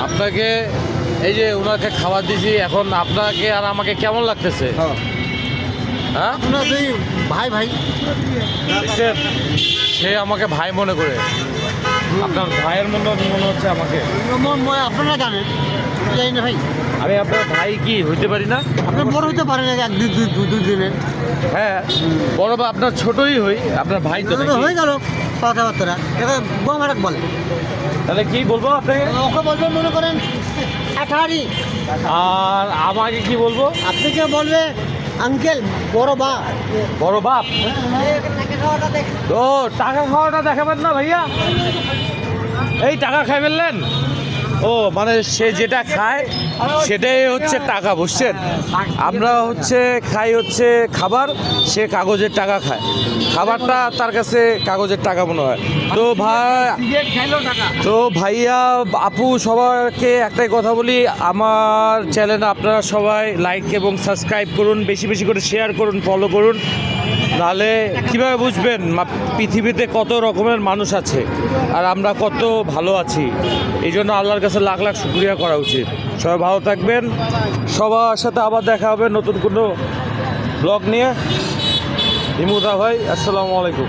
আপনাকে এই যে ওনাকে খাবার দিয়েছি, এখন আপনাকে আর আমাকে কেমন লাগতেছে? হ্যাঁ, আপনার দুই ভাই ভাই দেখছেন? সে আমাকে ভাই মনে করে, আপনার ভাইয়ের মনে হচ্ছে আমাকে। আপনারা জানেন, জানি না ভাই। আমি আপনার ভাই কি হইতে পারি না? আপনার বড় হতে পারেন এক দুই দিনের। হ্যাঁ, বড় বা আপনার ছোটই হই, আপনার ভাই তো নাকি? হয়ে গেল কথাবার্তা। বোমারাক বলে, তাহলে কি বলবো আপনাকে? ওকে বলবেন মনে করেন আঠারি, আর আমাকে কি বলবো? আপনাকে বলবে আঙ্কেল, বড় বা বড় বাপ। ও, টাকা খাওয়াটা দেখাবেন না ভাইয়া? এই টাকা খাই ফেললেন? ও, মানে সে যেটা খায় সেটাই হচ্ছে টাকা, বুঝছেন? আমরা হচ্ছে খাই হচ্ছে খাবার, সে কাগজের টাকা খায়, খাবারটা তার কাছে কাগজের টাকা মনে হয়। তো ভাইয়া আপু সবাইকে একটাই কথা বলি, আমার চ্যানেলে আপনারা সবাই লাইক এবং সাবস্ক্রাইব করুন, বেশি বেশি করে শেয়ার করুন, ফলো করুন। নাহলে কীভাবে বুঝবেন পৃথিবীতে কত রকমের মানুষ আছে আর আমরা কত ভালো আছি? এই জন্য আল্লাহর কাছে লাখ লাখ শুকরিয়া করা উচিত। সবাই ভালো থাকবেন, সবার সাথে আবার দেখা হবে নতুন কোনো ব্লগ নিয়ে। হিমুদা ভাই, আসসালামু আলাইকুম।